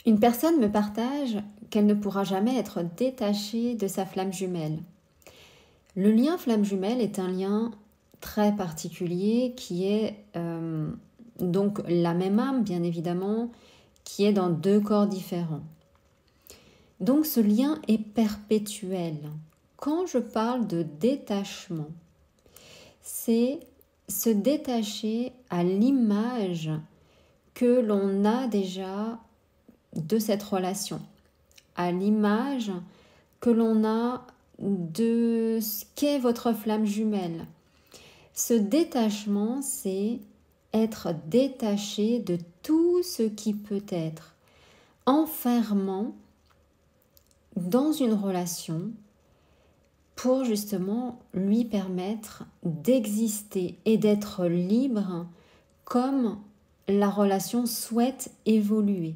Une personne me partage qu'elle ne pourra jamais être détachée de sa flamme jumelle. Le lien flamme jumelle est un lien très particulier qui est donc la même âme, bien évidemment, qui est dans deux corps différents. Donc ce lien est perpétuel. Quand je parle de détachement, c'est se détacher à l'image que l'on a déjà de cette relation, à l'image que l'on a de ce qu'est votre flamme jumelle. Ce détachement, c'est être détaché de tout ce qui peut être enfermant dans une relation pour justement lui permettre d'exister et d'être libre comme la relation souhaite évoluer.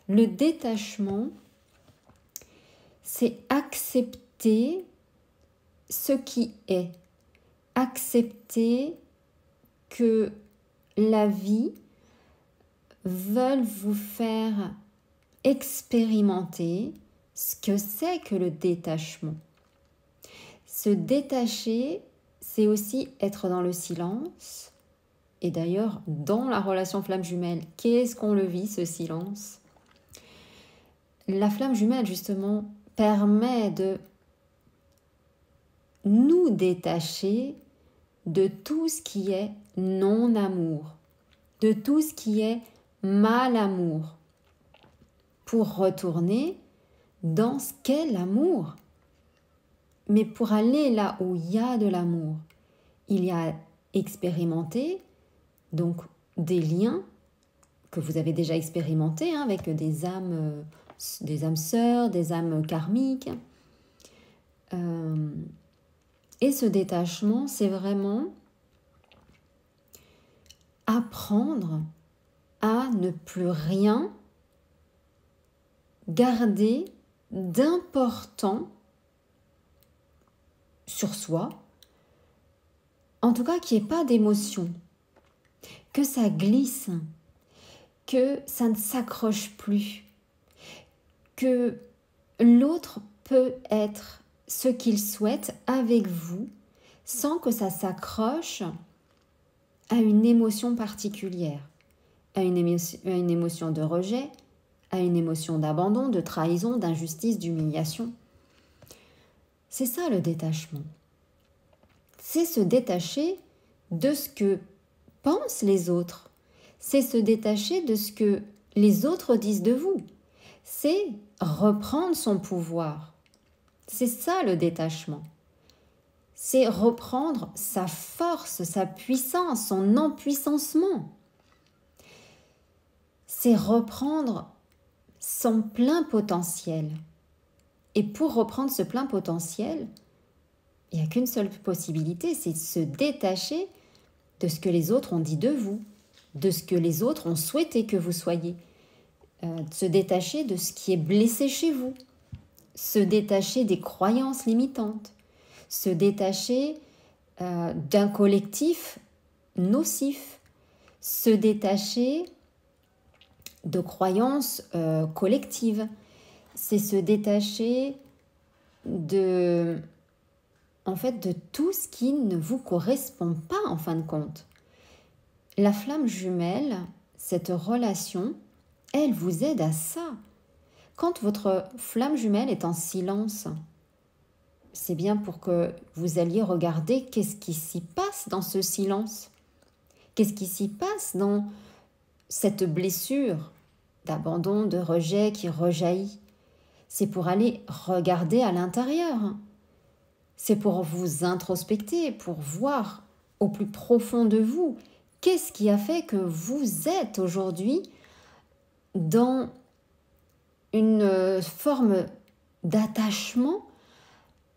Le détachement, c'est accepter ce qui est, accepter que la vie veuille vous faire expérimenter ce que c'est que le détachement. Se détacher, c'est aussi être dans le silence. Et d'ailleurs, dans la relation flamme jumelle, qu'est-ce qu'on le vit, ce silence ? La flamme jumelle, justement, permet de nous détacher de tout ce qui est non-amour, de tout ce qui est mal-amour, pour retourner dans ce qu'est l'amour. Mais pour aller là où il y a de l'amour, il y a expérimenté donc des liens que vous avez déjà expérimentés avec des âmes sœurs, des âmes karmiques. Et ce détachement, c'est vraiment apprendre à ne plus rien garder d'important sur soi, en tout cas qu'il n'y ait pas d'émotion, que ça glisse, que ça ne s'accroche plus, que l'autre peut être ce qu'il souhaite avec vous sans que ça s'accroche à une émotion particulière, à une émotion de rejet, à une émotion d'abandon, de trahison, d'injustice, d'humiliation. C'est ça le détachement. C'est se détacher de ce que pensent les autres. C'est se détacher de ce que les autres disent de vous. C'est reprendre son pouvoir. C'est ça le détachement. C'est reprendre sa force, sa puissance, son empuissancement. C'est reprendre son plein potentiel. Et pour reprendre ce plein potentiel, il n'y a qu'une seule possibilité, c'est de se détacher de ce que les autres ont dit de vous, de ce que les autres ont souhaité que vous soyez, de se détacher de ce qui est blessé chez vous, se détacher des croyances limitantes, se détacher d'un collectif nocif, se détacher de croyances collectives, c'est se détacher de tout ce qui ne vous correspond pas en fin de compte. La flamme jumelle, cette relation, elle vous aide à ça. Quand votre flamme jumelle est en silence, c'est bien pour que vous alliez regarder qu'est-ce qui s'y passe dans ce silence. Qu'est-ce qui s'y passe dans cette blessure d'abandon, de rejet qui rejaillit. C'est pour aller regarder à l'intérieur. C'est pour vous introspecter, pour voir au plus profond de vous qu'est-ce qui a fait que vous êtes aujourd'hui dans une forme d'attachement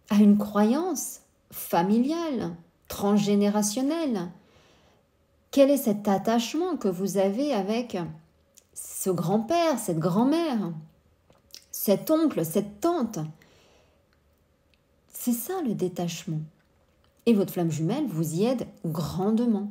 à une croyance familiale, transgénérationnelle. Quel est cet attachement que vous avez avec ce grand-père, cette grand-mère, cet oncle, cette tante? C'est ça le détachement. Et votre flamme jumelle vous y aide grandement.